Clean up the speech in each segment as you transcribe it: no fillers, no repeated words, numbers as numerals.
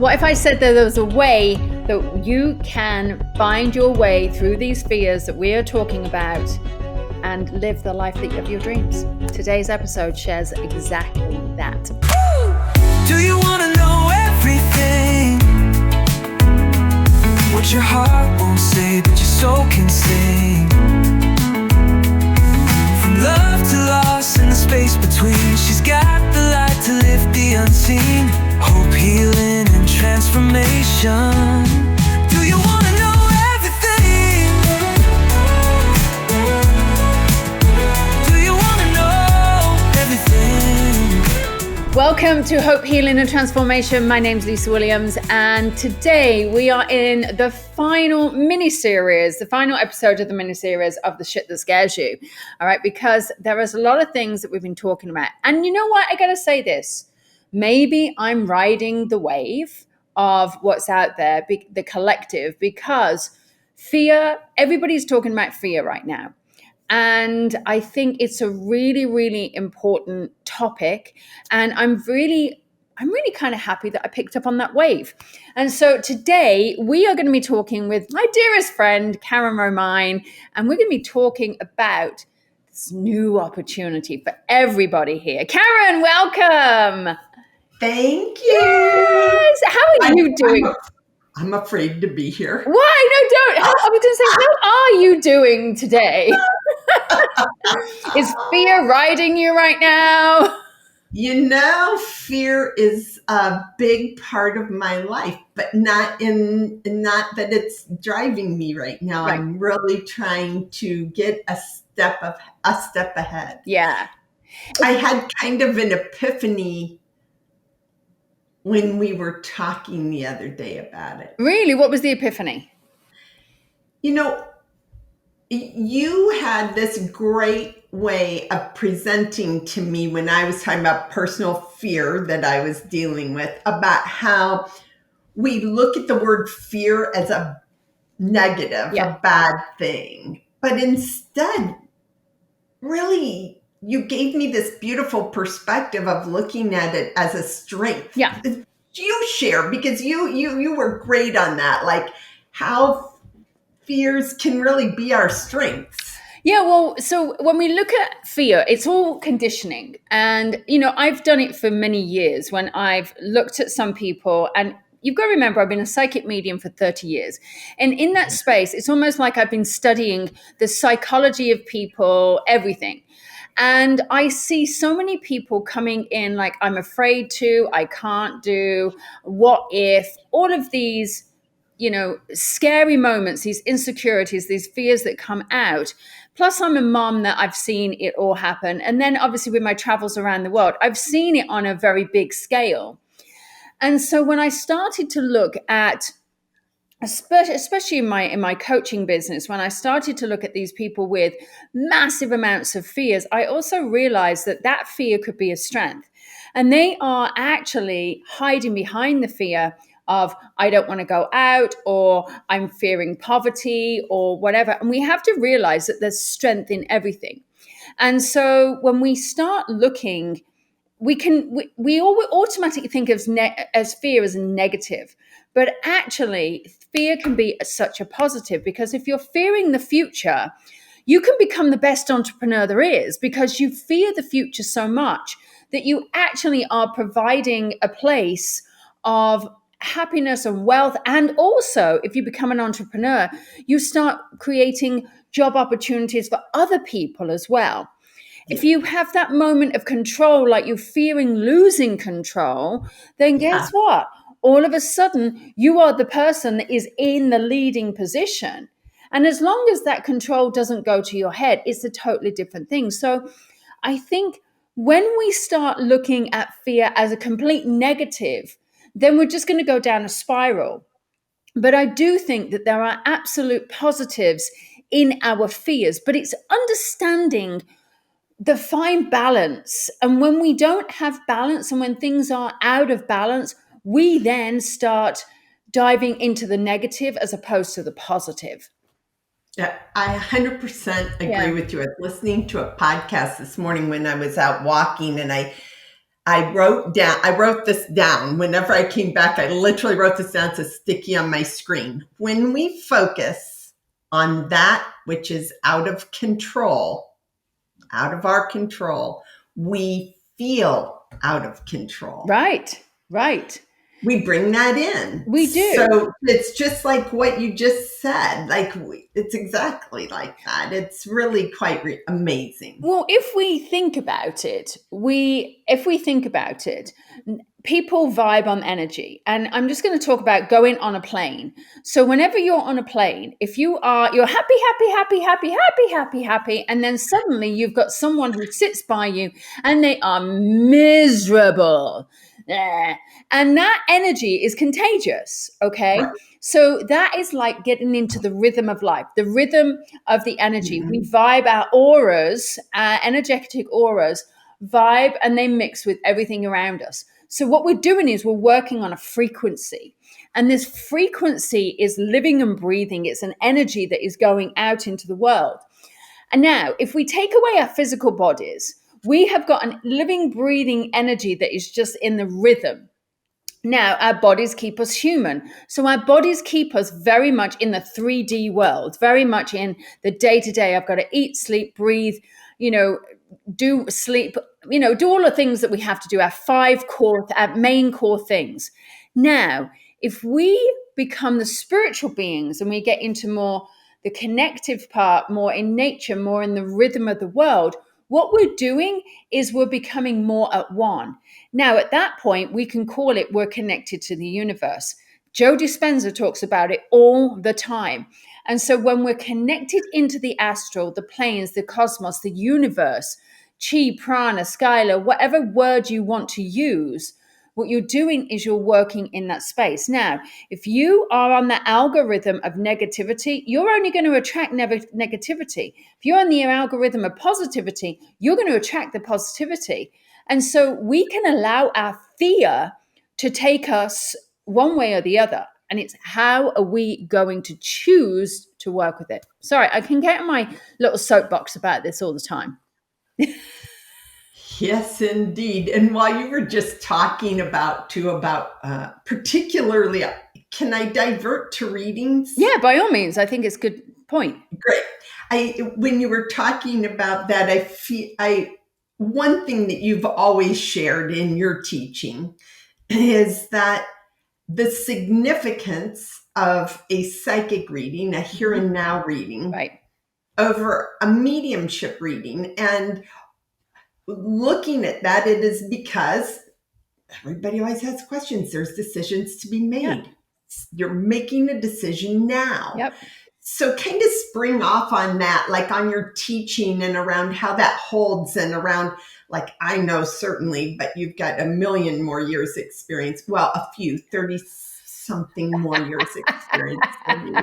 What if I said that there was a way that you can find your way through these fears that we are talking about and live the life of your dreams? Today's episode shares exactly that. Do you want to know everything? What your heart won't say, but your soul can sing. From love to loss and the space between, she's got the light to lift the unseen. Hope, healing, and transformation. Do you want to know everything? Do you want to know everything? Welcome to Hope, Healing, and Transformation. My name's Lisa Williams, and today we are in the final mini-series, the final episode of the mini-series of The Shit That Scares You. All right, because there is a lot of things that we've been talking about. And you know what? I got to say this. Maybe I'm riding the wave of what's out there, the collective, because fear, everybody's talking about fear right now. And I think it's a really, really important topic. And I'm really kind of happy that I picked up on that wave. And so today we are going to be talking with my dearest friend, Karen ROMINE, and we're going to be talking about this new opportunity for everybody here. Karen, welcome. Thank you. Yes. How are you doing? I'm afraid to be here. Why? No, don't. I was going to say, how are you doing today? Is fear riding you right now? You know, fear is a big part of my life, but not that it's driving me right now. Right. I'm really trying to get a step ahead. Yeah. I had kind of an epiphany when we were talking the other day about it. Really? What was the epiphany? You know, you had this great way of presenting to me when I was talking about personal fear that I was dealing with, about how we look at the word fear as a negative, a bad thing. But instead, really, you gave me this beautiful perspective of looking at it as a strength. Yeah. You share, because you were great on that, like how fears can really be our strengths. Yeah, well, so when we look at fear, it's all conditioning. And, you know, I've done it for many years when I've looked at some people, and you've got to remember, I've been a psychic medium for 30 years. And in that space, it's almost like I've been studying the psychology of people, everything. And I see so many people coming in like, I'm afraid to, I can't do, what if, all of these, you know, scary moments, these insecurities, these fears that come out. Plus, I'm a mom that I've seen it all happen. And then obviously with my travels around the world, I've seen it on a very big scale. And so when I started to look at, especially in my coaching business, when I started to look at these people with massive amounts of fears, I also realized that fear could be a strength. And they are actually hiding behind the fear of, I don't want to go out, or I'm fearing poverty, or whatever. And we have to realize that there's strength in everything. And so when we start looking, we all automatically think of as fear as a negative, but actually fear can be such a positive, because if you're fearing the future, you can become the best entrepreneur there is, because you fear the future so much that you actually are providing a place of happiness and wealth. And also, if you become an entrepreneur, you start creating job opportunities for other people as well. If you have that moment of control, like you're fearing losing control, then guess what? All of a sudden, you are the person that is in the leading position. And as long as that control doesn't go to your head, it's a totally different thing. So I think when we start looking at fear as a complete negative, then we're just going to go down a spiral. But I do think that there are absolute positives in our fears, but it's understanding the fine balance. And when we don't have balance, and when things are out of balance, we then start diving into the negative as opposed to the positive. Yeah, I 100% agree with you. I was listening to a podcast this morning when I was out walking, and I I wrote this down. Whenever I came back, I literally wrote this down to sticky on my screen. When we focus on that which is out of control, out of our control, we feel out of control. Right. We bring that in. We do. So it's just like what you just said. Like it's exactly like that. It's really quite amazing. Well, if we think about it, people vibe on energy. And I'm just going to talk about going on a plane. So whenever you're on a plane, if you're happy, and then suddenly you've got someone who sits by you and they are miserable. And that energy is contagious. Okay. Right. So that is like getting into the rhythm of life, the rhythm of the energy. We vibe, our auras, our energetic auras vibe, and they mix with everything around us. So what we're doing is we're working on a frequency. And this frequency is living and breathing. It's an energy that is going out into the world. And now, if we take away our physical bodies, we have got a living, breathing energy that is just in the rhythm. Now, our bodies keep us human. So our bodies keep us very much in the 3D world, very much in the day-to-day. I've got to eat, sleep, breathe, do sleep, do all the things that we have to do, our main core things. Now, if we become the spiritual beings and we get into more the connective part, more in nature, more in the rhythm of the world, what we're doing is we're becoming more at one. Now, at that point, we can call it we're connected to the universe. Joe Dispenza talks about it all the time. And so when we're connected into the astral, the planes, the cosmos, the universe, chi, prana, skyla, whatever word you want to use, what you're doing is you're working in that space. Now, if you are on the algorithm of negativity, you're only going to attract negativity. If you're on the algorithm of positivity, you're going to attract the positivity. And so we can allow our fear to take us one way or the other. And it's how are we going to choose to work with it? Sorry, I can get in my little soapbox about this all the time. Yes, indeed. And while you were just talking about particularly, can I divert to readings? Yeah, by all means. I think it's a good point. Great. When you were talking about that, one thing that you've always shared in your teaching is that the significance of a psychic reading, a here and now reading, right, over a mediumship reading. And looking at that, it is because everybody always has questions. There's decisions to be made. Yeah. You're making a decision now. Yep. So kind of spring off on that, like on your teaching and around how that holds and around, like, I know certainly, but you've got a million more years experience. Well, a few, 30 something more years experience than me,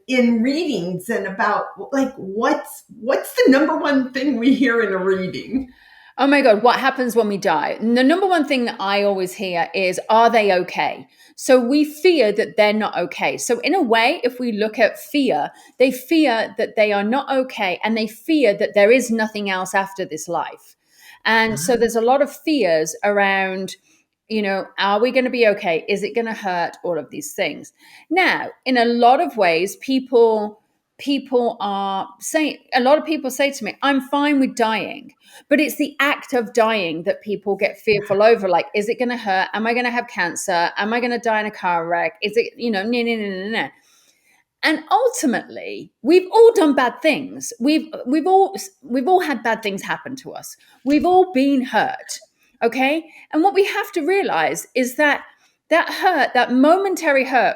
in readings, and about like, what's the number one thing we hear in a reading? Oh my God, what happens when we die? And the number one thing that I always hear is, are they okay? So we fear that they're not okay. So in a way, if we look at fear, they fear that they are not okay, and they fear that there is nothing else after this life. And so there's a lot of fears around, are we going to be okay? Is it going to hurt? All of these things. Now, in a lot of ways, people say to me, I'm fine with dying, but it's the act of dying that people get fearful over. Like, is it going to hurt? Am I going to have cancer? Am I going to die in a car wreck? Is it, no. And ultimately, we've all done bad things. We've all had bad things happen to us. We've all been hurt. Okay. And what we have to realize is that hurt, that momentary hurt,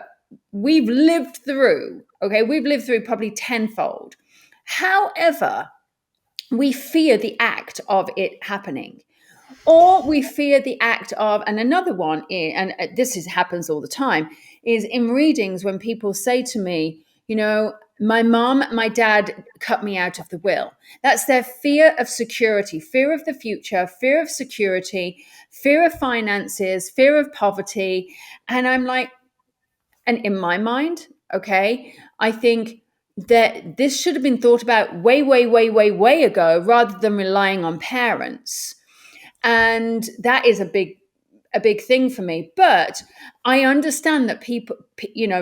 we've lived through. Okay. We've lived through probably tenfold. However, we fear the act of it happening, or we fear the act of, and another one, and this happens all the time, is in readings when people say to me, my mom, my dad cut me out of the will. That's their fear of security, fear of the future, fear of security, fear of finances, fear of poverty. And I'm like, and in my mind, okay, I think that this should have been thought about way, way, way, way, way ago, rather than relying on parents. And that is a big thing for me. But I understand that people,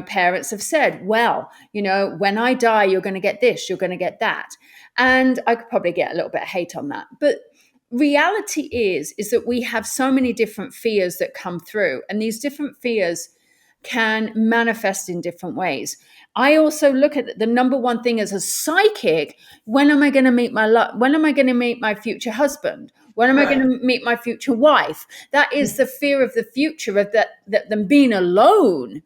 parents have said, well, when I die, you're going to get this, you're going to get that. And I could probably get a little bit of hate on that. But reality is that we have so many different fears that come through, and these different fears can manifest in different ways. I also look at the number one thing as a psychic: when am I going to meet my love? When am I going to meet my future husband? When am I going Right. to meet my future wife? That is the fear of the future, of that them being alone,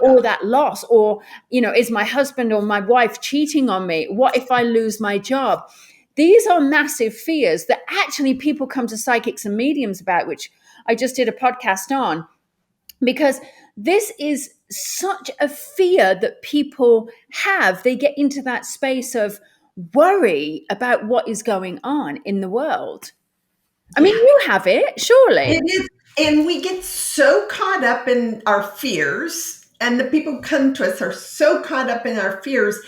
or that loss, or is my husband or my wife cheating on me? What if I lose my job? These are massive fears that actually people come to psychics and mediums about, which I just did a podcast on, because this is such a fear that people have. They get into that space of worry about what is going on in the world. I mean, Yeah. you have it, surely. It is, and we get so caught up in our fears, and the people who come to us are so caught up in our fears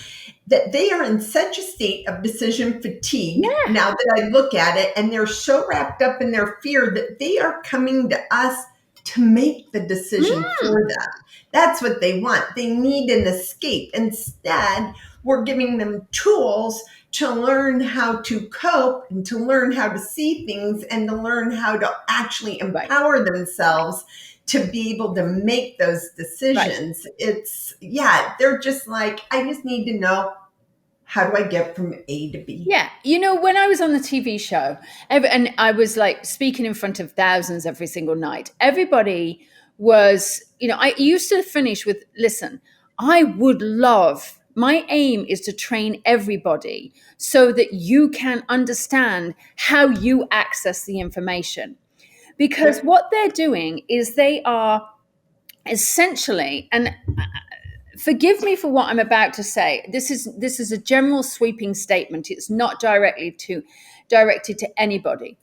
that they are in such a state of decision fatigue. Yeah. Now that I look at it, and they're so wrapped up in their fear that they are coming to us to make the decision for them. That's what they want. They need an escape. Instead, we're giving them tools to learn how to cope and to learn how to see things and to learn how to actually empower themselves to be able to make those decisions. They're just like, I just need to know, how do I get from A to B? Yeah. When I was on the TV show, and I was like speaking in front of thousands every single night, everybody was, I used to finish with, listen, my aim is to train everybody so that you can understand how you access the information. Because what they're doing is they are essentially, and forgive me for what I'm about to say. This is a general sweeping statement. It's not directed to anybody.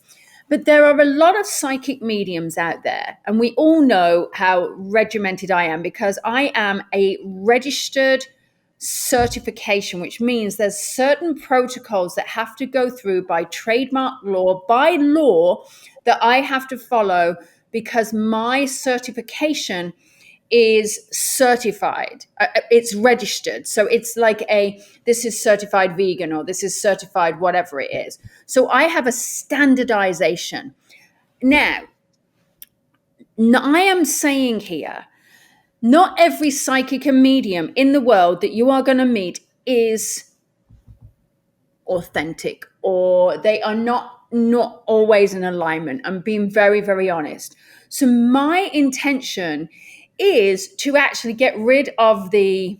But there are a lot of psychic mediums out there, and we all know how regimented I am, because I am a registered certification, which means there's certain protocols that have to go through by trademark law, by law, that I have to follow, because my certification is certified. It's registered. So it's like this is certified vegan, or this is certified whatever it is. So I have a standardization. Now, I am saying here, not every psychic and medium in the world that you are going to meet is authentic, or they are not always in alignment. I'm being very, very honest. So my intention is to actually get rid of and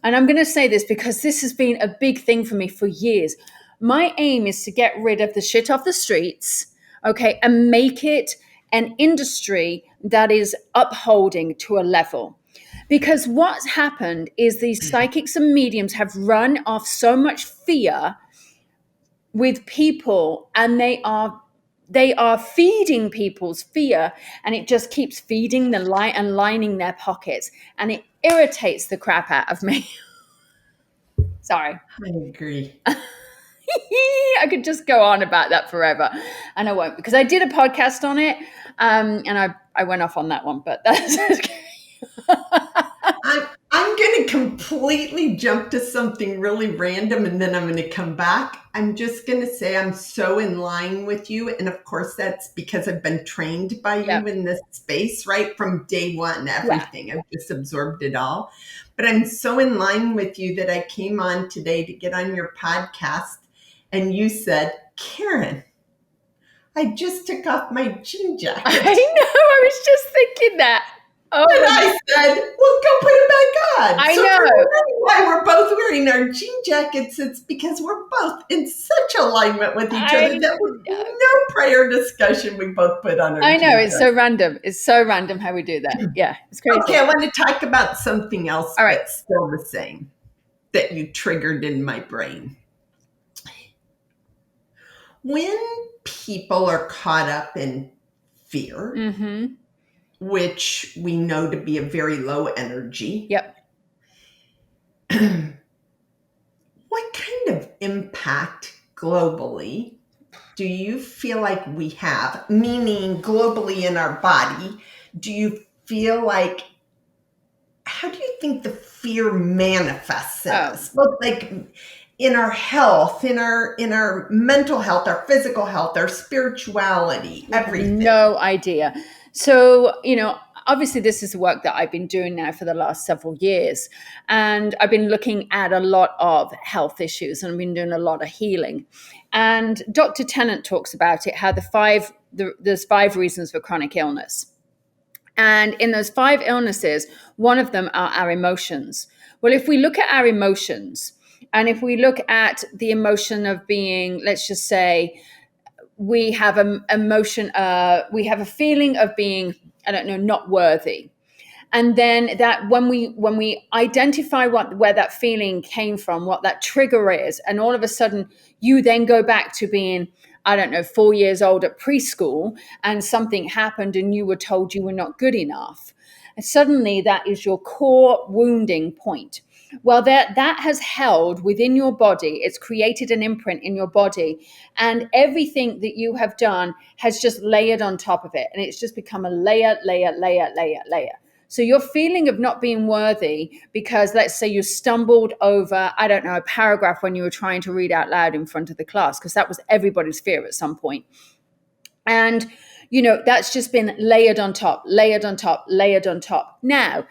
I'm going to say this because this has been a big thing for me for years. My aim is to get rid of the shit off the streets, okay, and make it an industry that is upholding to a level. Because what's happened is these psychics and mediums have run off so much fear with people, and they are feeding people's fear, and it just keeps feeding the light and lining their pockets, and it irritates the crap out of me. Sorry. I agree. I could just go on about that forever, and I won't, because I did a podcast on it, and I went off on that one, but that's okay. I'm going to completely jump to something really random, and then I'm going to come back. I'm just going to say I'm so in line with you. And of course, that's because I've been trained by you in this space, right? From day one, everything. I've just absorbed it all. But I'm so in line with you that I came on today to get on your podcast. And you said, Karen, I just took off my jean jacket. I know. I was just thinking that. Oh, and I said, well, go put it back on. I so know. Why we're both wearing our jean jackets, it's because we're both in such alignment with each other that with no prior discussion, we both put on our I know, jean it's jacket. so random. It's so random how we do that. Yeah, it's crazy. Okay, I want to talk about something else All right. that's still the same that you triggered in my brain. When people are caught up in fear, Mm-hmm. which we know to be a very low energy. Yep. What kind of impact globally do you feel like we have, meaning globally in our body? Do you feel like, how do you think the fear manifests in us? Both like in our health, in our mental health, our physical health, our spirituality, everything. No idea. So, obviously, this is the work that I've been doing now for the last several years. And I've been looking at a lot of health issues and I've been doing a lot of healing. And Dr. Tennant talks about it, how there's 5 reasons for chronic illness. And in those 5 illnesses, one of them are our emotions. Well, if we look at our emotions, and if we look at the emotion of being, let's just say, we have an emotion, we have a feeling of being, I don't know, not worthy. And then that when we identify where that feeling came from, what that trigger is, and all of a sudden you then go back to being, I don't know, 4 years old at preschool, and something happened and you were told you were not good enough. And suddenly that is your core wounding point. Well, that has held within your body. It's created an imprint in your body, and everything that you have done has just layered on top of it, and it's just become a layer. So your feeling of not being worthy because, let's say, you stumbled over, I don't know, a paragraph when you were trying to read out loud in front of the class, because that was everybody's fear at some point. And, that's just been layered on top. Now,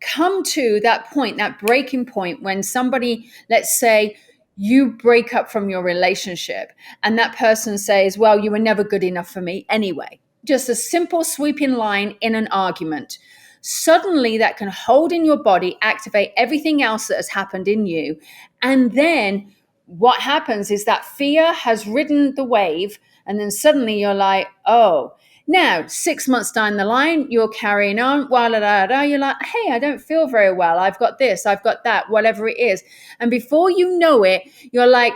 come to that point, that breaking point, when somebody, let's say, you break up from your relationship and that person says, well, you were never good enough for me anyway. Just a simple sweeping line in an argument. Suddenly that can hold in your body, activate everything else that has happened in you. And then what happens is that fear has ridden the wave. And then suddenly you're like, oh, now 6 months down the line, you're carrying on. You're like, hey, I don't feel very well. I've got this, I've got that, whatever it is. And before you know it, you're like,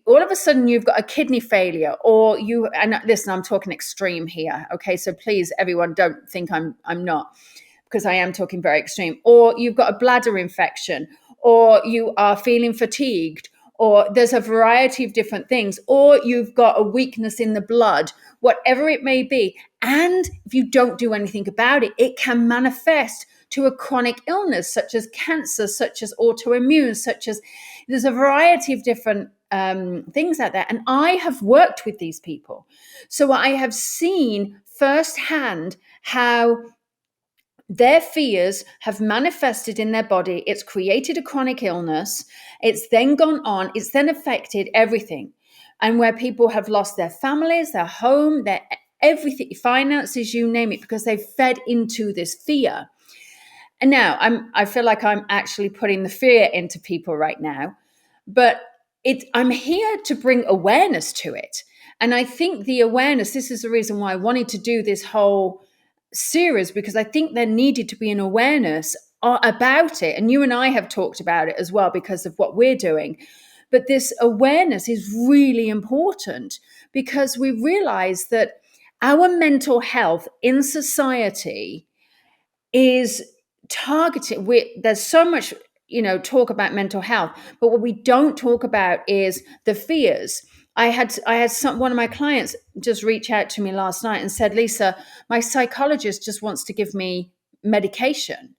all of a sudden you've got a kidney failure, or and listen, I'm talking extreme here. Okay. So please, everyone, don't think I'm not, because I am talking very extreme. Or you've got a bladder infection, or you are feeling fatigued, or there's a variety of different things, or you've got a weakness in the blood, whatever it may be. And if you don't do anything about it, it can manifest to a chronic illness, such as cancer, such as autoimmune, there's a variety of different things out there. And I have worked with these people. So I have seen firsthand how their fears have manifested in their body. It's created a chronic illness. It's then gone on. It's then affected everything. And where people have lost their families, their home, their everything, finances, you name it, because they've fed into this fear. And now I feel like I'm actually putting the fear into people right now, but I'm here to bring awareness to it. And I think the awareness, this is the reason why I wanted to do this whole series, because I think there needed to be an awareness about it. And you and I have talked about it as well because of what we're doing. But this awareness is really important, because we realize that our mental health in society is targeted. There's so much, talk about mental health, but what we don't talk about is the fears. I had one of my clients just reach out to me last night and said, Lisa, my psychologist just wants to give me medication.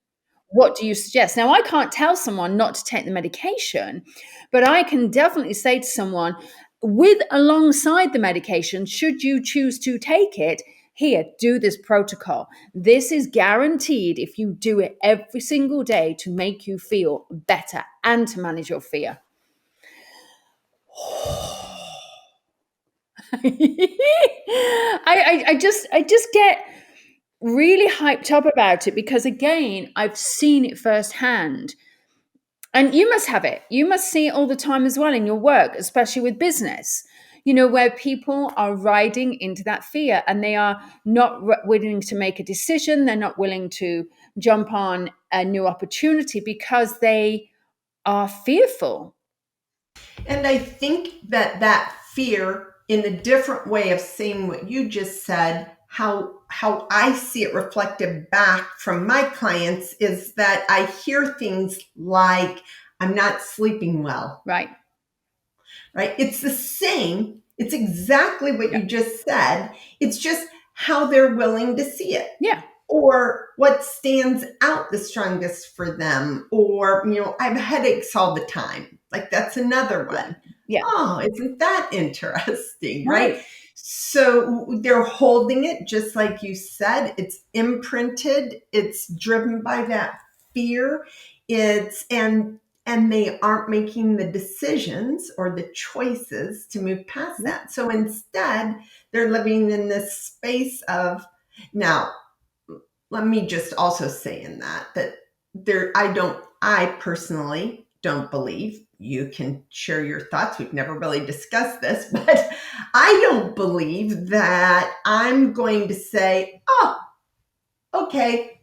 What do you suggest? Now, I can't tell someone not to take the medication, but I can definitely say to someone, alongside the medication, should you choose to take it, here, do this protocol. This is guaranteed, if you do it every single day, to make you feel better and to manage your fear. I just get really hyped up about it, because again, I've seen it firsthand. And you must have it. You must see it all the time as well in your work, especially with business, where people are riding into that fear and they are not willing to make a decision. They're not willing to jump on a new opportunity because they are fearful. And I think that fear, in a different way of saying what you just said, how I see it reflected back from my clients, is that I hear things like, I'm not sleeping well. Right. It's the same It's exactly what Yeah. you just said. It's just how they're willing to see it, Yeah. or what stands out the strongest for them. Or, I have headaches all the time. Like, that's another Yeah. one. Yeah. Oh, isn't that interesting, right? Right. So they're holding it just like you said. It's imprinted. It's driven by that fear. And they aren't making the decisions or the choices to move past Yeah. that. So instead, they're living in this space of, now, let me just also say in that I personally don't believe, you can share your thoughts. We've never really discussed this, but I don't believe that I'm going to say, oh, okay,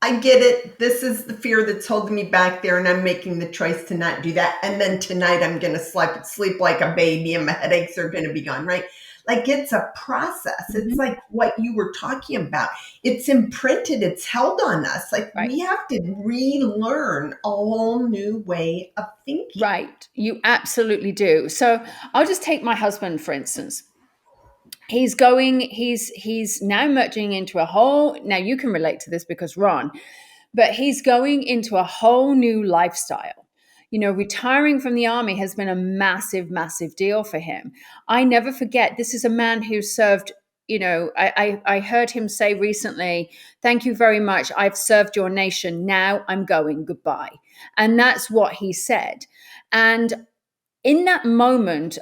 I get it. This is the fear that's holding me back there, and I'm making the choice to not do that. And then tonight I'm going to sleep like a baby, and my headaches are going to be gone, right? Like, it's a process. It's Mhm. like what you were talking about. It's imprinted, it's held on us. Like, Right. we have to relearn a whole new way of thinking. Right. You absolutely do. So I'll just take my husband, for instance. He's now merging into a whole, now you can relate to this because Ron, but he's going into a whole new lifestyle. Retiring from the army has been a massive, massive deal for him. I never forget, this is a man who served, I heard him say recently, "Thank you very much. I've served your nation. Now I'm going. Goodbye." And that's what he said. And in that moment,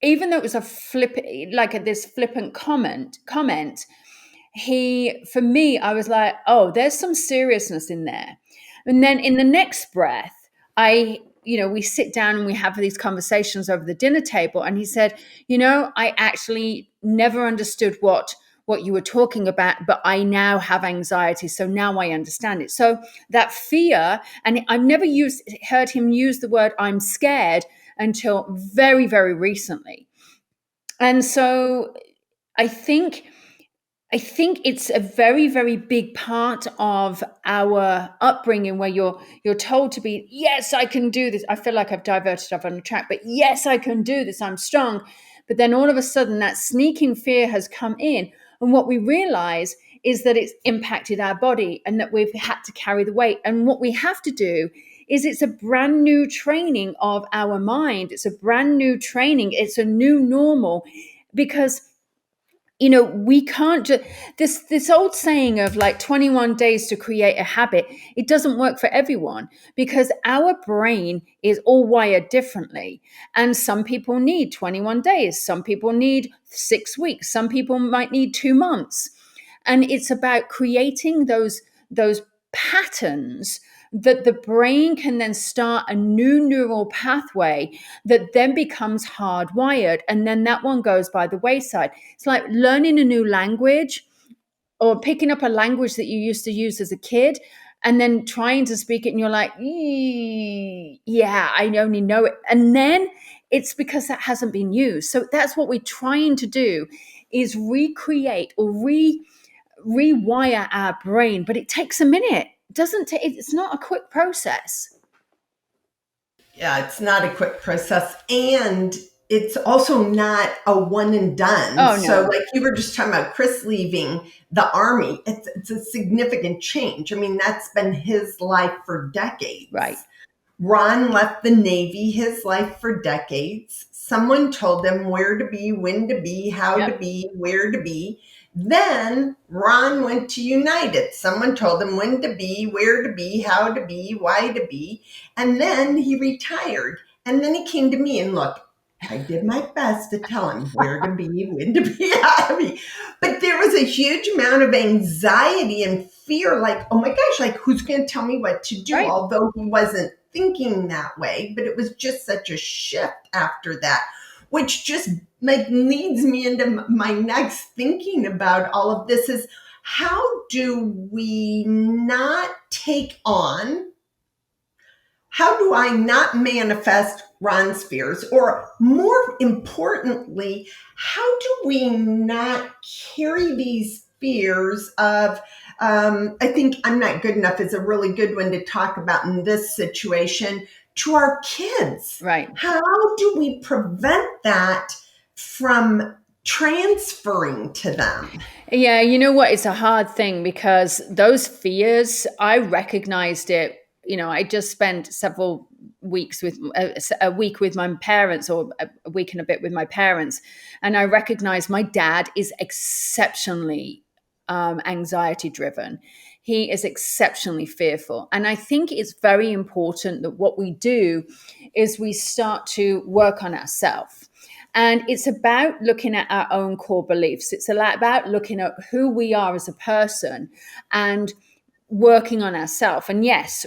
even though it was this flippant comment, for me, I was like, oh, there's some seriousness in there. And then in the next breath, we sit down and we have these conversations over the dinner table. And he said, I actually never understood what you were talking about, but I now have anxiety. So now I understand it. So that fear, and I've never heard him use the word "I'm scared" until very, very recently. And so I think it's a very, very big part of our upbringing where you're told to be, yes, I can do this. I feel like I've diverted off on the track, but yes, I can do this. I'm strong. But then all of a sudden that sneaking fear has come in. And what we realize is that it's impacted our body and that we've had to carry the weight. And what we have to do is it's a brand new training of our mind. It's a brand new training. It's a new normal because we can't just this old saying of like 21 days to create a habit. It doesn't work for everyone because our brain is all wired differently, and some people need 21 days, some people need 6 weeks, some people might need 2 months. And it's about creating those patterns that the brain can then start a new neural pathway that then becomes hardwired, and then that one goes by the wayside. It's like learning a new language or picking up a language that you used to use as a kid and then trying to speak it, and you're like, yeah, I only know it. And then it's because that hasn't been used. So that's what we're trying to do, is recreate or rewire our brain. But it takes a minute. It's not a quick process. Yeah, it's not a quick process. And it's also not a one and done. Oh So, no. like you were just talking about Chris leaving the army, it's a significant change. I mean, that's been his life for decades. Right. Ron left the Navy, his life for decades. Someone told him where to be, when to be, how Yep. to be, where to be. Then Ron went to United. Someone told him when to be, where to be, how to be, why to be. And then he retired. And then he came to me, and look, I did my best to tell him where to be, when to be, how to be. But there was a huge amount of anxiety and fear, like, oh my gosh, like, who's going to tell me what to do? Right. Although he wasn't thinking that way, but it was just such a shift after that, which just like leads me into my next thinking about all of this is, how do we not take on, how do I not manifest Ron's fears? Or more importantly, how do we not carry these fears of, I think "I'm not good enough" is a really good one to talk about in this situation. to our kids? Right. How do we prevent that from transferring to them? Yeah, you know what? It's a hard thing because those fears, I recognized it. I just spent several weeks with a week with my parents, or a week and a bit with my parents. And I recognized my dad is exceptionally anxiety driven. He is exceptionally fearful. And I think it's very important that what we do is we start to work on ourselves. And it's about looking at our own core beliefs. It's about looking at who we are as a person and working on ourselves. And yes,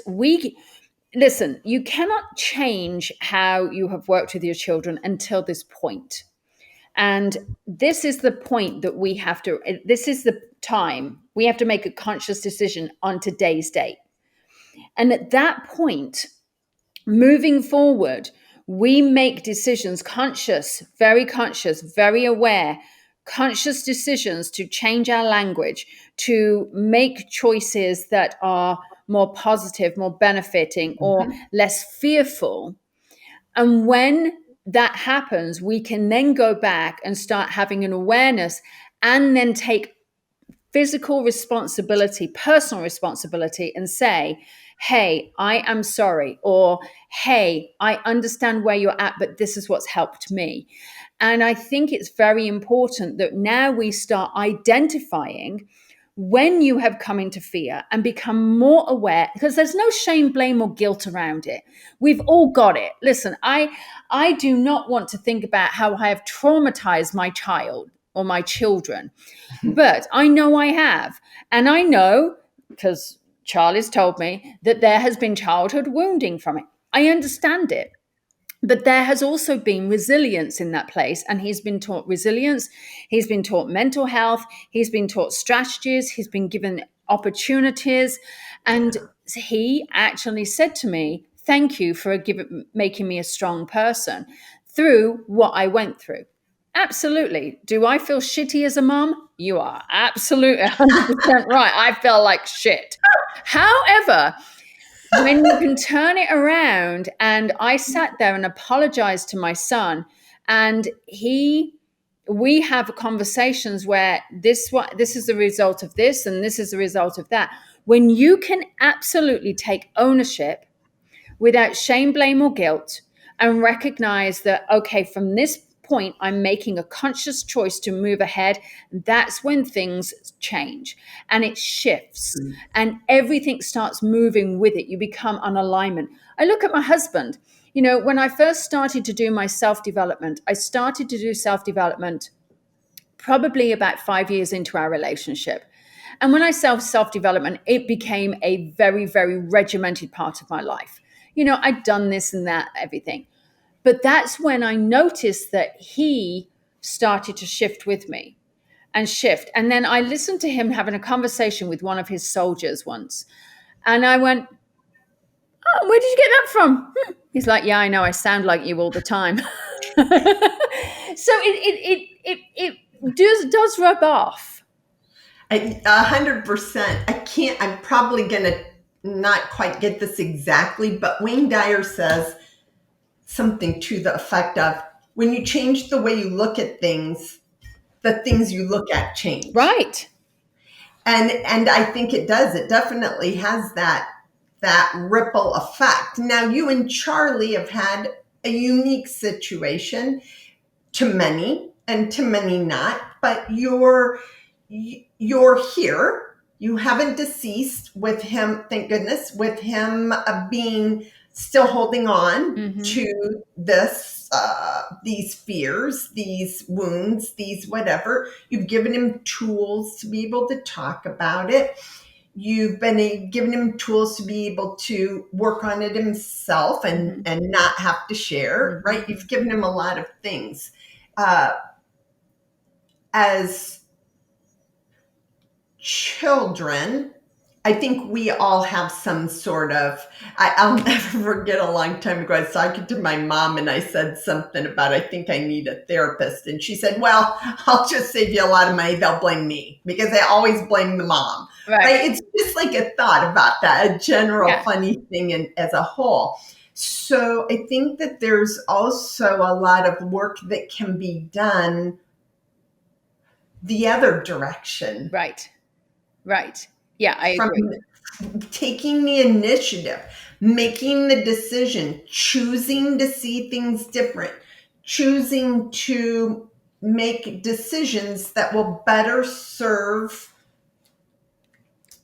listen, you cannot change how you have worked with your children until this point. And this is the point that this is the time we have to make a conscious decision on today's date. And at that point, moving forward, we make decisions, conscious, very aware, conscious decisions to change our language, to make choices that are more positive, more benefiting, or less fearful. And when that happens, we can then go back and start having an awareness and then take physical responsibility, personal responsibility, and say, hey, I am sorry, or hey, I understand where you're at, but this is what's helped me. And I think it's very important that now we start identifying when you have come into fear and become more aware, because there's no shame, blame, or guilt around it. We've all got it. Listen, I do not want to think about how I have traumatized my child or my children, but I know I have. And I know, because Charlie's told me, that there has been childhood wounding from it. I understand it. But there has also been resilience in that place. And he's been taught resilience. He's been taught mental health. He's been taught strategies. He's been given opportunities. And he actually said to me, thank you for making me a strong person through what I went through. Absolutely. Do I feel shitty as a mom? You are absolutely 100% right. I feel like shit. However, when you can turn it around, and I sat there and apologized to my son, and we have conversations where this is the result of this, and this is the result of that. When you can absolutely take ownership without shame, blame, or guilt, and recognize that, okay, from this point, I'm making a conscious choice to move ahead. That's when things change and it shifts and everything starts moving with it. You become on alignment. I look at my husband. When I first started to do my self-development, I started to do self-development probably about 5 years into our relationship. And when I self-development, it became a very, very regimented part of my life. I'd done this and that, everything. But that's when I noticed that he started to shift with me and shift. And then I listened to him having a conversation with one of his soldiers once. And I went, oh, where did you get that from? He's like, yeah, I know. I sound like you all the time. So it does rub off. 100%. I'm probably going to not quite get this exactly, but Wayne Dyer says something to the effect of, when you change the way you look at things, the things you look at change. Right. And I think it does. It definitely has that ripple effect. Now, you and Charlie have had a unique situation, to many and to many not, but you're here. You haven't deceased with him, thank goodness, with him being still holding on to these fears, these wounds, these whatever. You've given him tools to be able to talk about it. You've been giving him tools to be able to work on it himself and not have to share, right? You've given him a lot of things. As children, I think we all have some sort of, I'll never forget a long time ago, I was talking to my mom and I said something about, I think I need a therapist. And she said, well, I'll just save you a lot of money. They'll blame me, because they always blame the mom. Right? It's just like a thought about that, a general funny thing as a whole. So I think that there's also a lot of work that can be done the other direction. Right. Right. Yeah, I From agree. taking the initiative, making the decision, choosing to see things different, choosing to make decisions that will better serve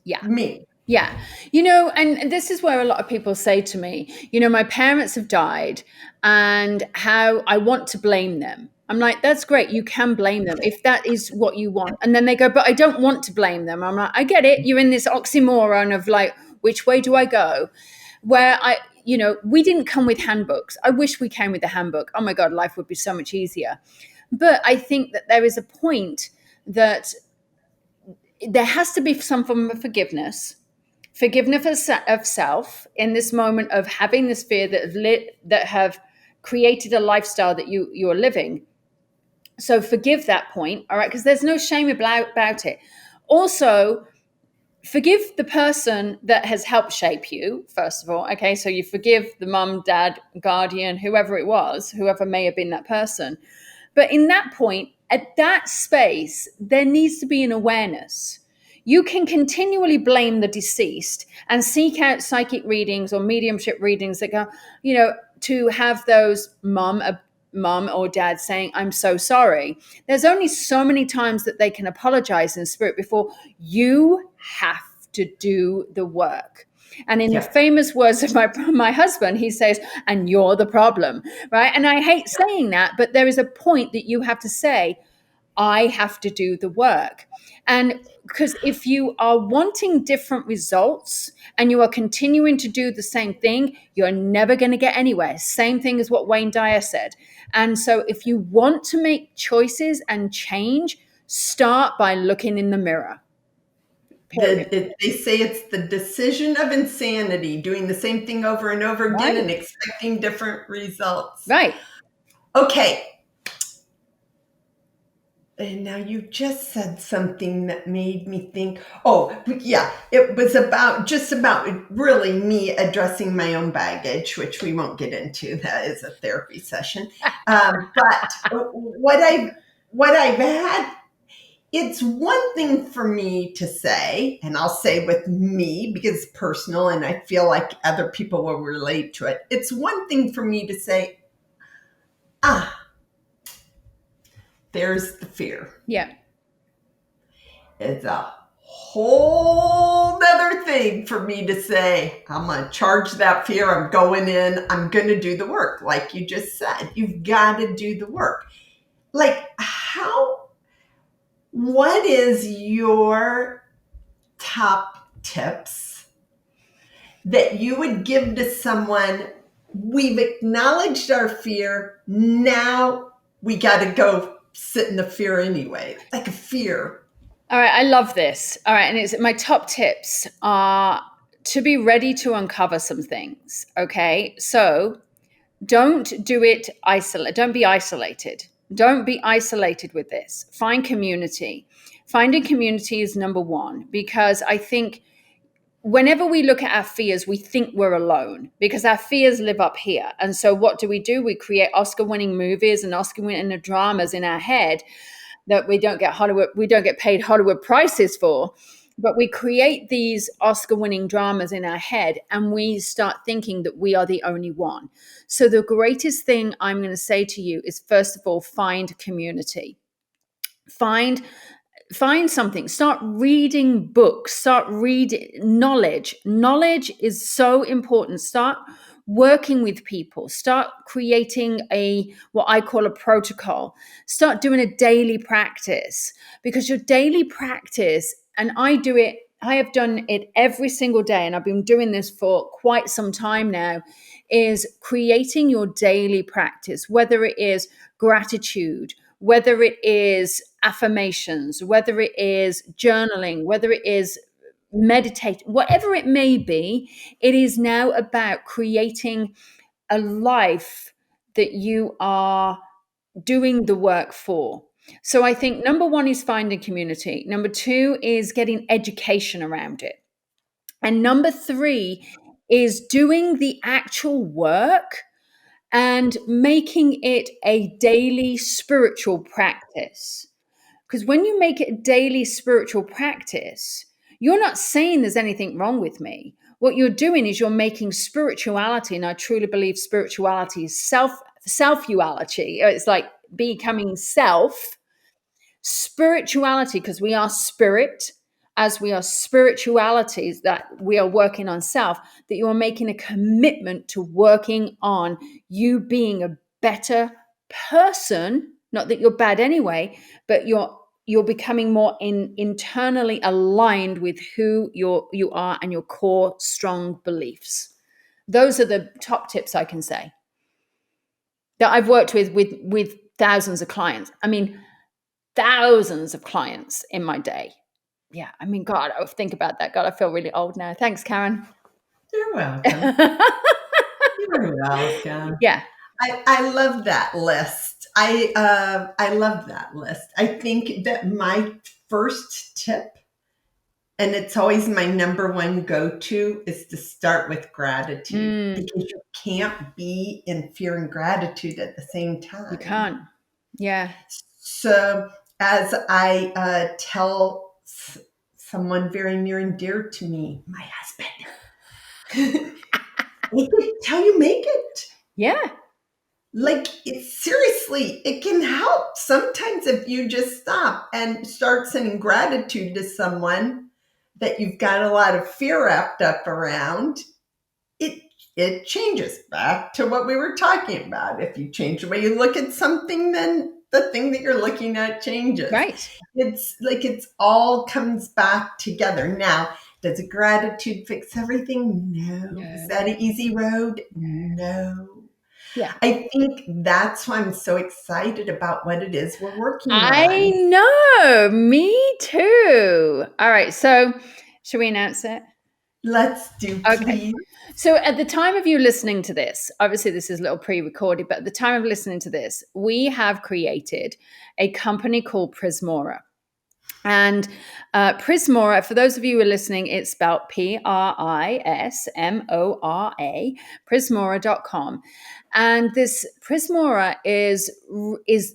Yeah. me. Yeah. And this is where a lot of people say to me, my parents have died and how I want to blame them. I'm like, that's great. You can blame them if that is what you want. And then they go, but I don't want to blame them. I'm like, I get it. You're in this oxymoron of like, which way do I go? Where we didn't come with handbooks. I wish we came with a handbook. Oh my God, life would be so much easier. But I think that there is a point that there has to be some form of forgiveness of self in this moment of having this fear that have created a lifestyle that you're living. So forgive that point, all right, because there's no shame about it. Also, forgive the person that has helped shape you, first of all. Okay, so you forgive the mum, dad, guardian, whoever it was, whoever may have been that person. But in that point, at that space, there needs to be an awareness. You can continually blame the deceased and seek out psychic readings or mediumship readings that go, to have those mum or dad saying, I'm so sorry. There's only so many times that they can apologize in spirit before you have to do the work. And in the Yeah. famous words of my husband, he says, and you're the problem, right? And I hate saying that, but there is a point that you have to say, I have to do the work. And because if you are wanting different results and you are continuing to do the same thing, you're never going to get anywhere. Same thing as what Wayne Dyer said. And so if you want to make choices and change, start by looking in the mirror. Period. They say it's the decision of insanity, doing the same thing over and over again Right. and expecting different results. Right. Okay. And now you just said something that made me think, oh, yeah, it was just about really me addressing my own baggage, which we won't get into. That is a therapy session. But what I've had, it's one thing for me to say, and I'll say with me because it's personal and I feel like other people will relate to it. It's one thing for me to say, there's the fear. Yeah. It's a whole other thing for me to say, I'm going to charge that fear. I'm going in. I'm going to do the work. Like you just said, you've got to do the work. Like what is your top tips that you would give to someone? We've acknowledged our fear. Now we got to go sit in the fear anyway, like a fear. All right, I love this. All right, and it's my top tips are to be ready to uncover some things. Okay, so don't do it isolate. Don't be isolated. Don't be isolated with this. Find community. Finding community is number one because I think whenever we look at our fears, we think we're alone because our fears live up here. And so what do? We create Oscar-winning movies and Oscar-winning dramas in our head that we don't get paid Hollywood prices for. But we create these Oscar-winning dramas in our head and we start thinking that we are the only one. So the greatest thing I'm going to say to you is, first of all, find community. Find something. Start reading books. Start reading knowledge. Knowledge is so important. Start working with people. Start creating what I call a protocol. Start doing a daily practice, because your daily practice, and I have done it every single day, and I've been doing this for quite some time now, is creating your daily practice, whether it is gratitude, whether it is affirmations, whether it is journaling, whether it is meditate, whatever it may be. It is now about creating a life that you are doing the work for. So I think number one is finding community. Number two is getting education around it. And number three is doing the actual work and making it a daily spiritual practice. Because when you make it a daily spiritual practice, you're not saying there's anything wrong with me. What you're doing is you're making spirituality, and I truly believe spirituality is self-uality. It's like becoming self. Spirituality, because we are spirit, as we are spiritualities, that we are working on self, that you are making a commitment to working on you being a better person. Not that you're bad anyway, but you're becoming more internally aligned with who you are and your core strong beliefs. Those are the top tips I can say that I've worked with thousands of clients. I mean, thousands of clients in my day. Yeah, I mean, God, I think about that. God, I feel really old now. Thanks, Karen. You're welcome. You're welcome. Yeah. I love that list. I love that list. I think that my first tip, and it's always my number one go-to, is to start with gratitude, because you can't be in fear and gratitude at the same time. You can't. Yeah. So as I tell someone very near and dear to me, my husband, I can tell you make it. Yeah. Like, seriously, it can help. Sometimes if you just stop and start sending gratitude to someone that you've got a lot of fear wrapped up around, it changes back to what we were talking about. If you change the way you look at something, then the thing that you're looking at changes. Right. It's like it's all comes back together. Now, does gratitude fix everything? No. Is that an easy road? No. Yeah. I think that's why I'm so excited about what it is we're working I on. know. Me too. All right. So, should we announce it? Let's do, Okay. please. So, at the time of you listening to this, obviously this is a little pre-recorded, but at the time of listening to this, we have created a company called Prismora. And Prismora, for those of you who are listening, it's spelled Prismora, Prismora.com. And this Prismora is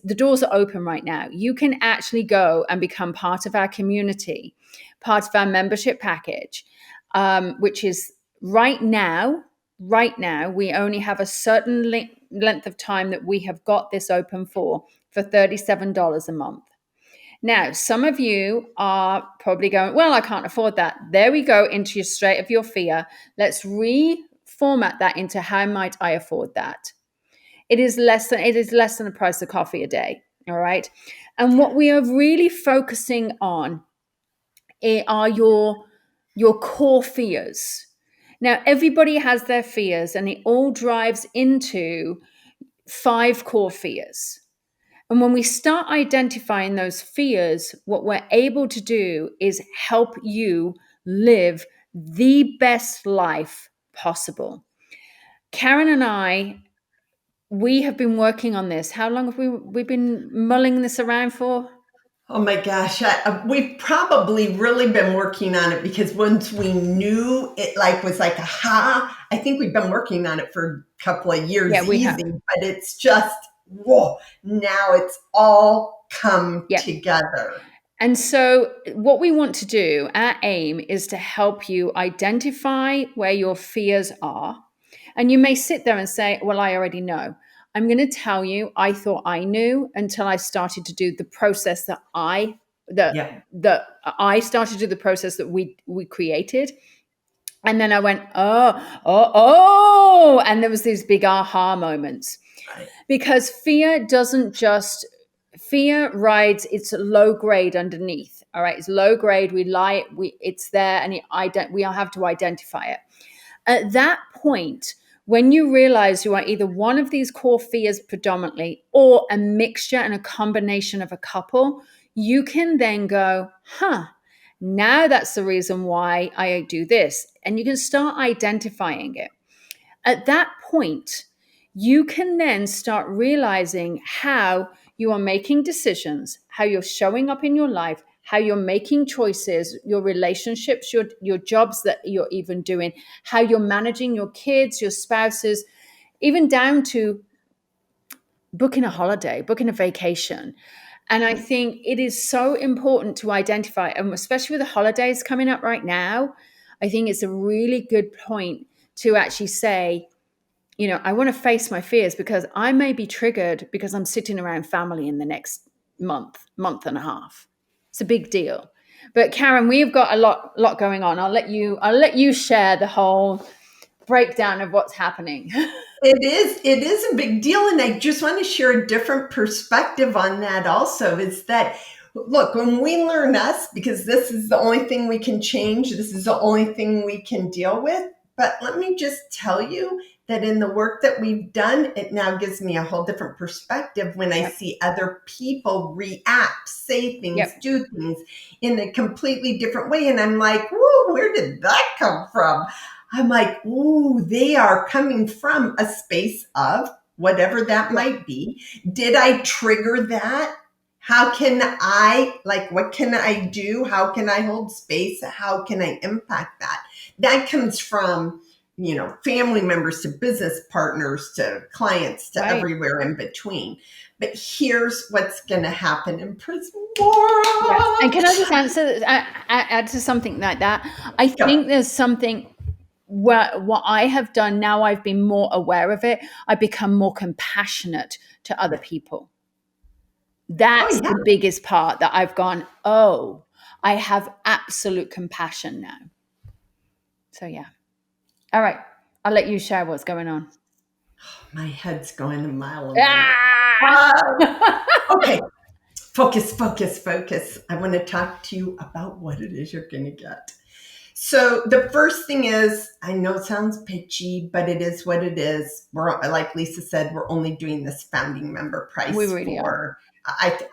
the doors are open right now. You can actually go and become part of our community, part of our membership package, which is right now, we only have a certain length of time that we have got this open for $37 a month. Now, some of you are probably going, well, I can't afford that. There we go into your straight of your fear. Let's reformat that into how might I afford that? It is less than the price of coffee a day. All right. And what we are really focusing on are your core fears. Now, everybody has their fears, and it all drives into 5 core fears. And when we start identifying those fears, what we're able to do is help you live the best life possible. Karen and I, we have been working on this. How long have we been mulling this around for? Oh my gosh, we've probably really been working on it, because once we knew it, was like, aha, I think we've been working on it for a couple of years, Yeah, we have. but it's just, whoa, now it's all come together. And so what we want to do, our aim is to help you identify where your fears are. And you may sit there and say, well, I already know. I'm going to tell you, I thought I knew until I started to do the process that I started to do the process that we created. And then I went, oh, and there was these big aha moments. Right. Because fear rides its low grade underneath. All right, it's low grade. It's there, and we have to identify it. At that point, when you realize you are either one of these core fears predominantly, or a mixture and a combination of a couple, you can then go, now that's the reason why I do this. And you can start identifying it. At that point, you can then start realizing how you are making decisions, how you're showing up in your life, how you're making choices, your relationships, your jobs that you're even doing, how you're managing your kids, your spouses, even down to booking a holiday, booking a vacation. And I think it is so important to identify, and especially with the holidays coming up right now, I think it's a really good point to actually say, I want to face my fears because I may be triggered because I'm sitting around family in the next month and a half. It's a big deal. But Karen, we've got a lot going on. I'll let you share the whole breakdown of what's happening. It is a big deal. And I just want to share a different perspective on that also, is that, look, when we learn us, because this is the only thing we can change, this is the only thing we can deal with. But let me just tell you that in the work that we've done, it now gives me a whole different perspective when I see other people react, say things, do things in a completely different way. And I'm like, whoa, where did that come from? I'm like, ooh, they are coming from a space of whatever that might be. Did I trigger that? How can what can I do? How can I hold space? How can I impact that? That comes from, family members to business partners to clients to everywhere in between. But here's what's going to happen in Prismora. Yes. And can I just add to something like that? I think there's something what I have done now. I've been more aware of it. I become more compassionate to other people. That's the biggest part that I've gone, oh, I have absolute compassion now. So yeah. All right. I'll let you share what's going on. My head's going a mile a minute. Okay. Focus. I want to talk to you about what it is you're going to get. So the first thing is, I know it sounds pitchy, but it is what it is. We're, like Lisa said, we're only doing this founding member price. We really are.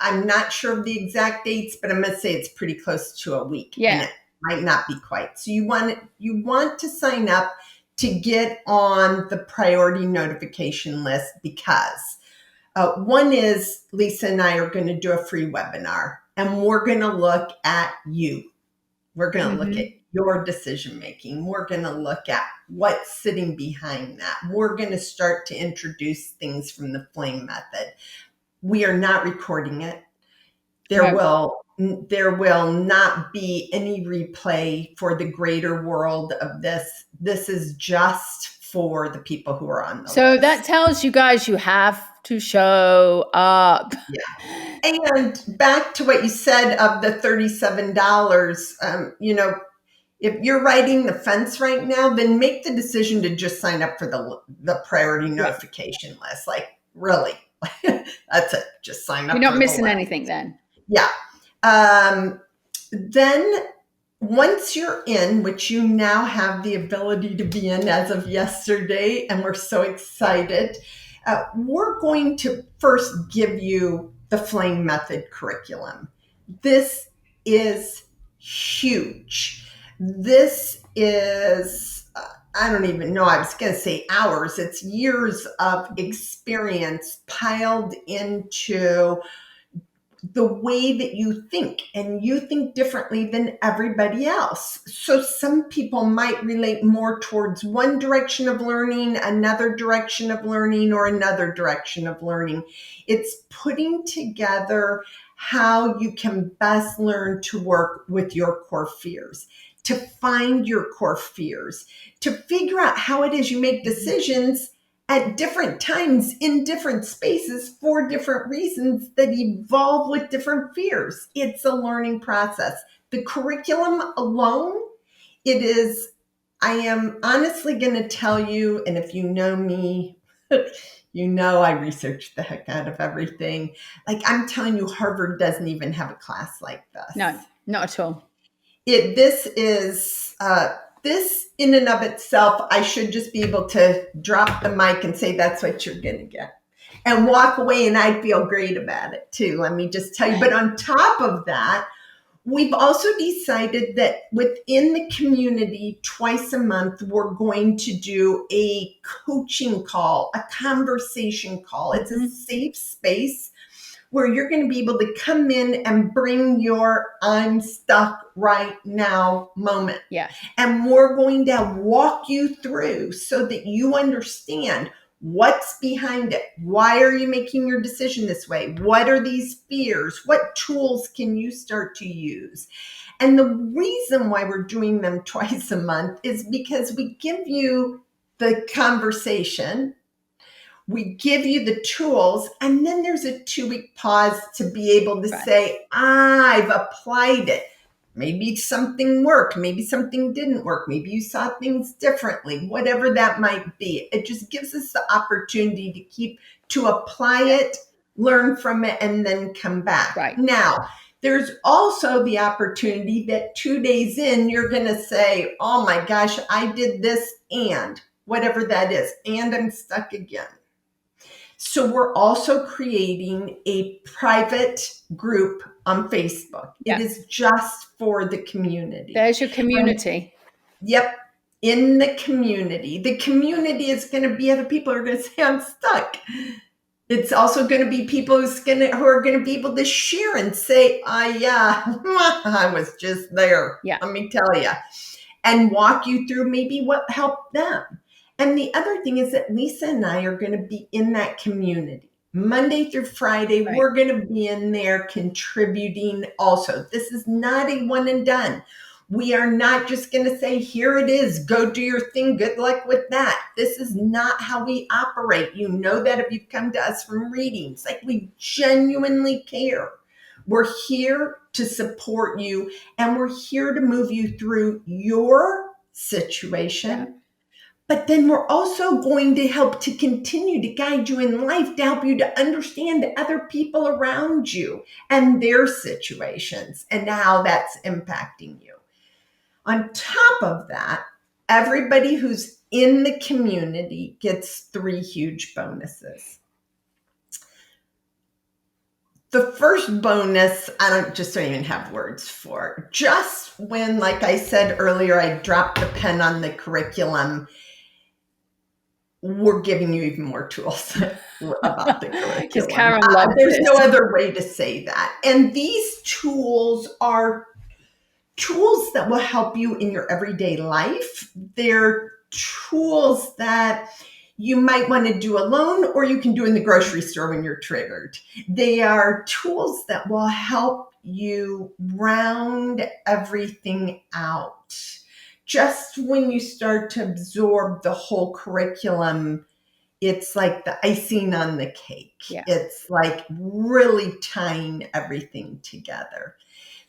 I'm not sure of the exact dates, but I'm going to say it's pretty close to a week. Yeah. And it might not be quite. So you want to sign up to get on the priority notification list because one is Lisa and I are going to do a free webinar, and we're going to look at you. We're going to look at your decision making. We're going to look at what's sitting behind that. We're going to start to introduce things from the flame method. We are not recording it. There will not be any replay for the greater world of this. This is just for the people who are on the list. So that tells you guys you have to show up. Yeah. And back to what you said of the $37, if you're riding the fence right now, then make the decision to just sign up for the priority notification list. Like, really, that's it. Just sign up. You're not missing anything then. Yeah. Then once you're in, which you now have the ability to be in as of yesterday, and we're so excited, we're going to first give you the flame method curriculum. This is huge. This is, I don't even know, I was going to say hours. It's years of experience piled into the way that you think, and you think differently than everybody else. So some people might relate more towards one direction of learning, another direction of learning, or another direction of learning. It's putting together how you can best learn to work with your core fears, to find your core fears, to figure out how it is you make decisions at different times in different spaces for different reasons that evolve with different fears. It's a learning process. The curriculum alone, I am honestly going to tell you, and if you know me, I research the heck out of everything. Like, I'm telling you, Harvard doesn't even have a class like this. No, not at all. This in and of itself, I should just be able to drop the mic and say, that's what you're going to get, and walk away, and I'd feel great about it too. Let me just tell you. But on top of that, we've also decided that within the community, twice a month, we're going to do a coaching call, a conversation call. It's a safe space where you're going to be able to come in and bring your I'm stuck right now moment. Yes. And we're going to walk you through so that you understand what's behind it. Why are you making your decision this way? What are these fears? What tools can you start to use? And the reason why we're doing them twice a month is because we give you the conversation, we give you the tools, and then there's a 2-week pause to be able to say, I've applied it. Maybe something worked, maybe something didn't work, maybe you saw things differently, whatever that might be. It just gives us the opportunity to apply it, learn from it, and then come back. Right. Now, there's also the opportunity that 2 days in, you're going to say, oh my gosh, I did this and whatever that is, and I'm stuck again. So we're also creating a private group on Facebook. Yeah. It is just for the community. There's your community. Yep. In the community. The community is going to be other people who are going to say, I'm stuck. It's also going to be people who are going to be able to share and say, yeah, I was just there. Yeah. Let me tell you. And walk you through maybe what helped them. And the other thing is that Lisa and I are going to be in that community. Monday through Friday, we're going to be in there contributing also. This is not a one and done. We are not just going to say, here it is, go do your thing, good luck with that. This is not how we operate. You know that if you've come to us from readings, like we genuinely care. We're here to support you, and we're here to move you through your situation. Yeah. But then we're also going to help to continue to guide you in life, to help you to understand other people around you and their situations and how that's impacting you. On top of that, everybody who's in the community gets 3 huge bonuses. The first bonus, I don't even have words for. Just when, like I said earlier, I dropped the pen on the curriculum, we're giving you even more tools about the curriculum. Because Karen loves There's this. no other way to say that. And these tools are tools that will help you in your everyday life. They're tools that you might want to do alone, or you can do in the grocery store when you're triggered. They are tools that will help you round everything out. Just when you start to absorb the whole curriculum, it's like the icing on the cake. Yeah. It's like really tying everything together.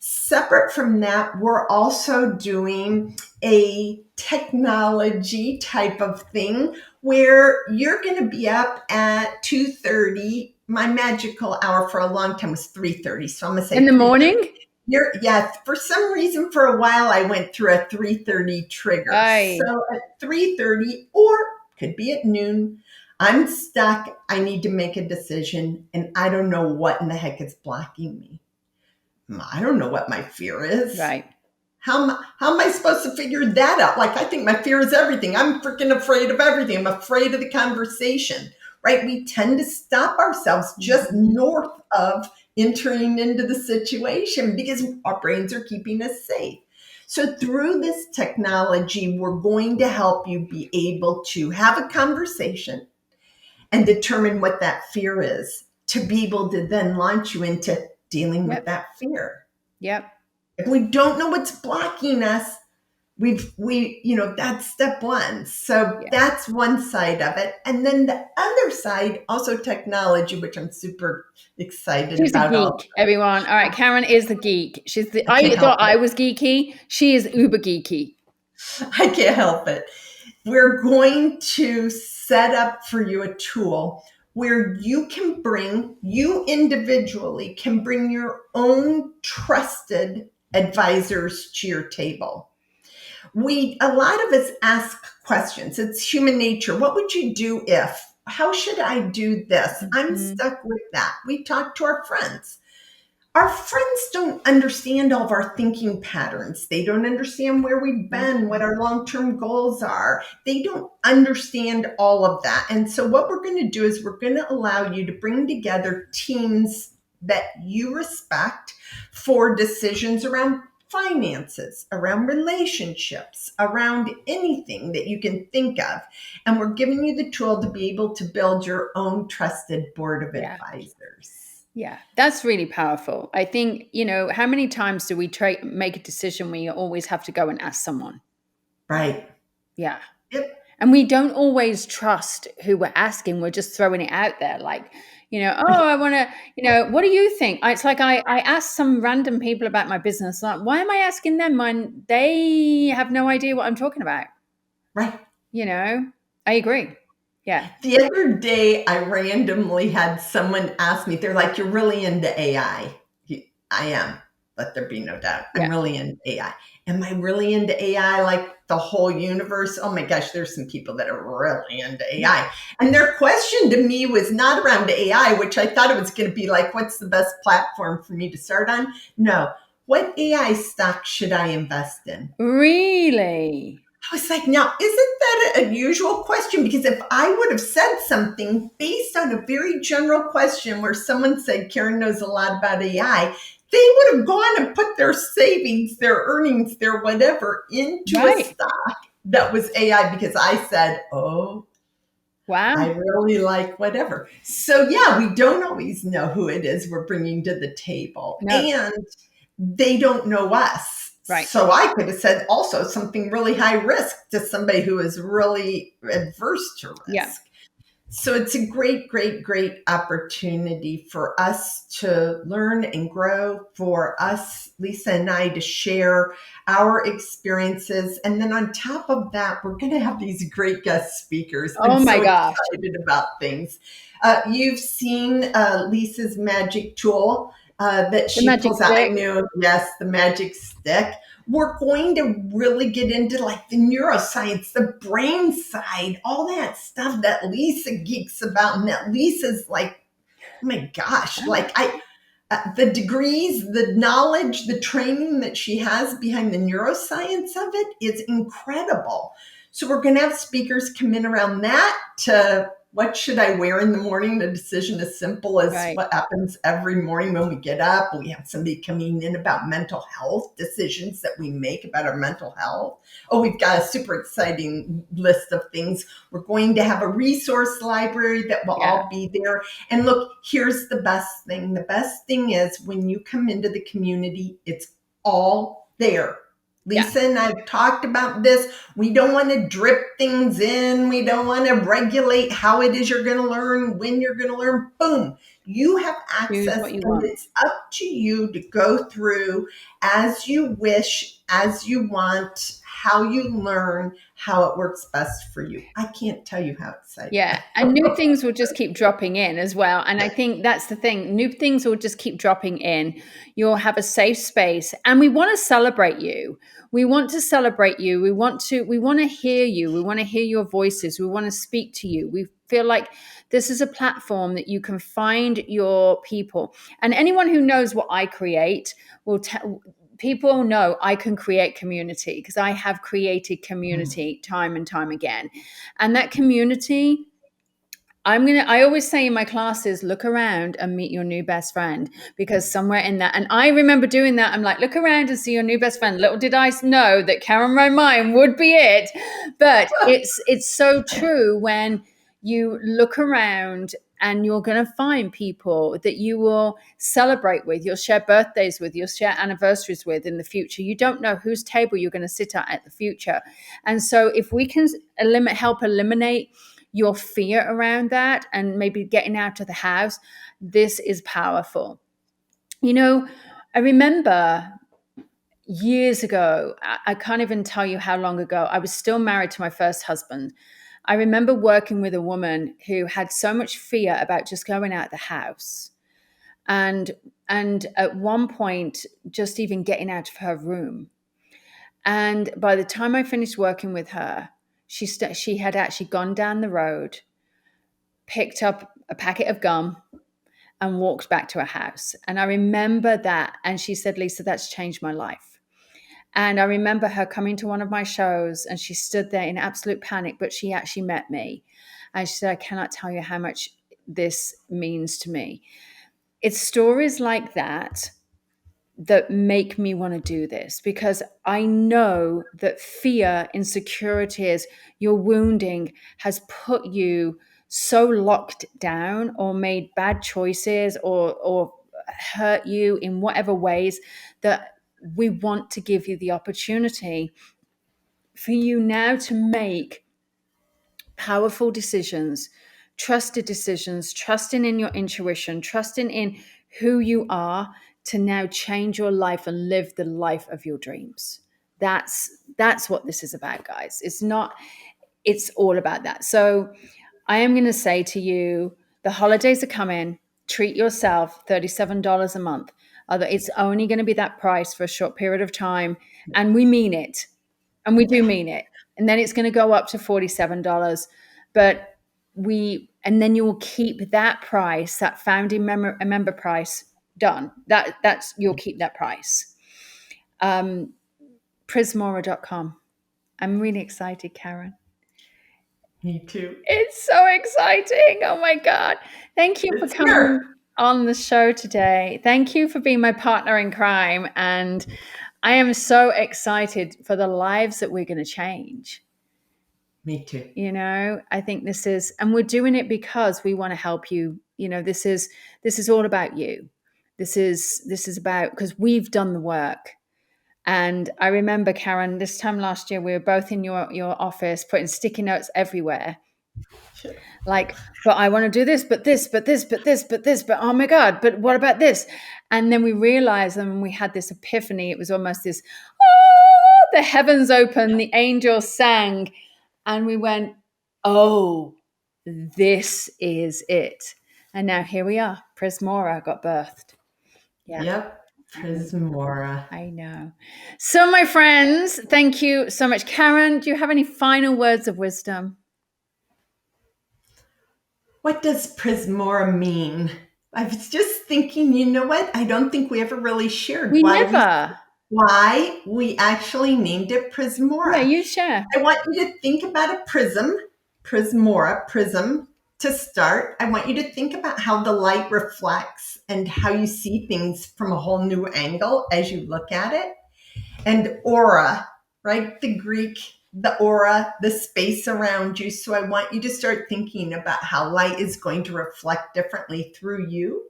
Separate from that, we're also doing a technology type of thing where you're going to be up at 2:30. My magical hour for a long time was 3:30. So I'm going to say in the morning. For some reason, for a while, I went through a 3:30 trigger. Aye. So at 3:30, or could be at noon, I'm stuck. I need to make a decision, and I don't know what in the heck is blocking me. I don't know what my fear is. Right. How am I supposed to figure that out? Like, I think my fear is everything. I'm freaking afraid of everything. I'm afraid of the conversation, right? We tend to stop ourselves just north of entering into the situation because our brains are keeping us safe. So through this technology, we're going to help you be able to have a conversation and determine what that fear is, to be able to then launch you into dealing with that fear. Yep. If we don't know what's blocking us, that's step one. So that's one side of it. And then the other side, also technology, which I'm super excited She's about. She's a geek, everyone. All right, Karen is the geek. I thought I was geeky. She is uber geeky. I can't help it. We're going to set up for you a tool where you individually can bring your own trusted advisors to your table. A lot of us ask questions. It's human nature. What would you do if? How should I do this? I'm stuck with that. We talk to our friends. Our friends don't understand all of our thinking patterns. They don't understand where we've been, what our long-term goals are. They don't understand all of that. And so what we're going to do is we're going to allow you to bring together teams that you respect for decisions around finances, around relationships, around anything that you can think of. And we're giving you the tool to be able to build your own trusted board of Yeah. advisors. Yeah, that's really powerful. I think, how many times do we make a decision where you always have to go and ask someone? Right. Yeah. Yep. And we don't always trust who we're asking. We're just throwing it out there like, I want to, what do you think? It's like I asked some random people about my business. Like, why am I asking them when they have no idea what I'm talking about? Right. I agree. Yeah. The other day, I randomly had someone ask me, they're like, "You're really into AI." I am, let there be no doubt. I'm Yeah. really into AI. Am I really into AI like the whole universe? Oh my gosh, there's some people that are really into AI. And their question to me was not around AI, which I thought it was going to be like, what's the best platform for me to start on? No. What AI stock should I invest in? Really? I was like, now, isn't that an unusual question? Because if I would have said something based on a very general question where someone said, Karen knows a lot about AI, they would have gone and put their savings, their earnings, their whatever into a stock that was AI because I said, oh, wow, I really like whatever. So yeah, we don't always know who it is we're bringing to the table. No. And they don't know us. Right. So I could have said also something really high risk to somebody who is really adverse to risk. Yeah. So it's a great, great, great opportunity for us to learn and grow, for us, Lisa and I, to share our experiences. And then on top of that, we're going to have these great guest speakers. Oh I'm my so gosh. excited about things. You've seen Lisa's magic tool that she pulls out. I know, yes, the magic stick. We're going to really get into like the neuroscience, the brain side, all that stuff that Lisa geeks about, and that Lisa's like, oh my gosh, like the degrees, the knowledge, the training that she has behind the neuroscience of it is incredible. So we're going to have speakers come in around that to what should I wear in the morning? The decision is simple as what happens every morning when we get up. We have somebody coming in about mental health decisions that we make about our mental health. Oh, we've got a super exciting list of things. We're going to have a resource library that will all be there. And look, here's the best thing. The best thing is when you come into the community, it's all there. Lisa and I have talked about this. We don't want to drip things in. We don't want to regulate how it is you're going to learn, when you're going to learn. Boom. You have access, and it's up to you to go through as you wish, as you want, how you learn, how it works best for you. I can't tell you how exciting. Yeah. And new things will just keep dropping in as well. And I think that's the thing. New things will just keep dropping in. You'll have a safe space. And we want to celebrate you. We want to celebrate you. We want to hear you. We want to hear your voices. We want to speak to you. We feel like this is a platform that you can find your people. And anyone who knows what I create will tell people know I can create community because I have created community time and time again. And that community, I always say in my classes, look around and meet your new best friend, because somewhere in that, and I remember doing that. I'm like, look around and see your new best friend. Little did I know that Karen ROMINE would be it. But it's so true when you look around and you're going to find people that you will celebrate with, you'll share birthdays with, you'll share anniversaries with in the future. You don't know whose table you're going to sit at the future. And so if we can help eliminate your fear around that and maybe getting out of the house, this is powerful. I remember years ago, I can't even tell you how long ago, I was still married to my first husband. I remember working with a woman who had so much fear about just going out the house. And at one point, just even getting out of her room. And by the time I finished working with her, she had actually gone down the road, picked up a packet of gum, and walked back to her house. And I remember that. And she said, Lisa, that's changed my life. And I remember her coming to one of my shows, and she stood there in absolute panic, but she actually met me. And she said, I cannot tell you how much this means to me. it's stories like that that make me want to do this, because I know that fear, insecurities, your wounding has put you so locked down or made bad choices or hurt you in whatever ways, that we want to give you the opportunity for you now to make powerful decisions, trusted decisions, trusting in your intuition, trusting in who you are, to now change your life and live the life of your dreams. That's what this is about, guys. It's all about that. So I am going to say to you, the holidays are coming. Treat yourself. $37 a month. It's only going to be that price for a short period of time, and we mean it. And we do mean it. And then it's going to go up to $47. But and then you will keep that price, that founding member price, done. You'll keep that price. Prismora.com. I'm really excited, Karen. Me too. It's so exciting. Oh my God. Thank you for coming on the show today. Thank you for being my partner in crime. And I am so excited for the lives that we're going to change. Me too. You know, I think this is, and we're doing it because we want to help you. You know, this is all about you. This is about, because we've done the work. And I remember, Karen, this time last year, we were both in your office putting sticky notes everywhere. Like, but I want to do this, but this, but oh my God, but what about this? And then we realized, and when we had this epiphany, it was almost this, the heavens opened, the angels sang, and we went, oh, this is it. And now here we are. Prismora got birthed. Yeah. Yep. Prismora. I know. So, my friends, thank you so much. Karen, do you have any final words of wisdom? What does Prismora mean? I was just thinking, you know what? I don't think we ever really shared why we actually named it Prismora. Yeah, you share. I want you to think about a prism, Prismora, prism. To start, I want you to think about how the light reflects and how you see things from a whole new angle as you look at it. And aura, right? The Greek, the aura, the space around you. So I want you to start thinking about how light is going to reflect differently through you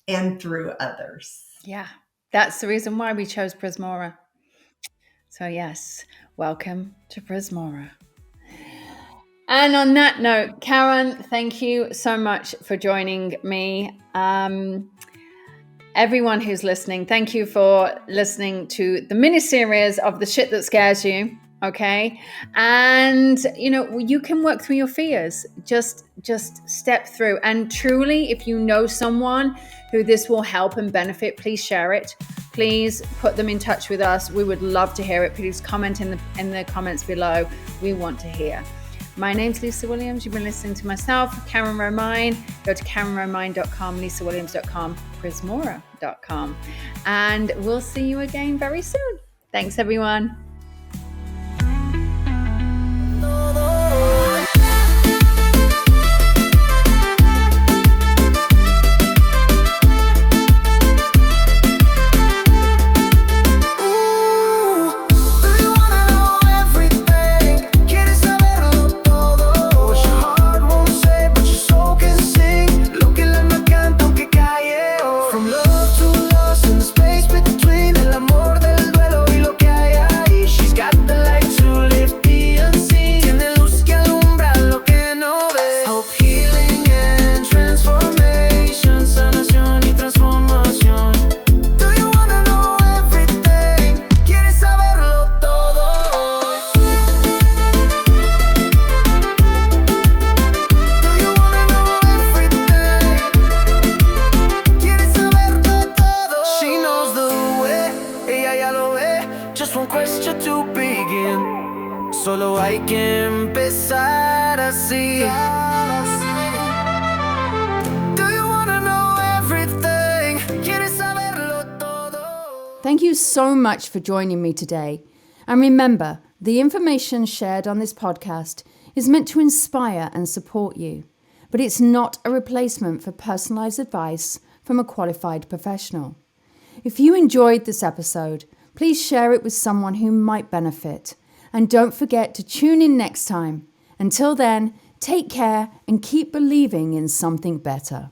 and through others. Yeah, that's the reason why we chose Prismora. So yes, welcome to Prismora. And on that note, Karen, thank you so much for joining me. Everyone who's listening, thank you for listening to the mini-series of The Shit That Scares You, okay? And, you know, you can work through your fears. Just step through. And truly, if you know someone who this will help and benefit, please share it. Please put them in touch with us. We would love to hear it. Please comment in the comments below. We want to hear. My name's Lisa Williams. You've been listening to myself, Karen Romine. Go to KarenRomine.com, LisaWilliams.com, Prismora.com. And we'll see you again very soon. Thanks, everyone. Solo hay que empezar así. Do you wanna know everything? ¿Quieres saberlo todo? Thank you so much for joining me today. And remember, the information shared on this podcast is meant to inspire and support you, but it's not a replacement for personalized advice from a qualified professional. If you enjoyed this episode, please share it with someone who might benefit. And don't forget to tune in next time. Until then, take care and keep believing in something better.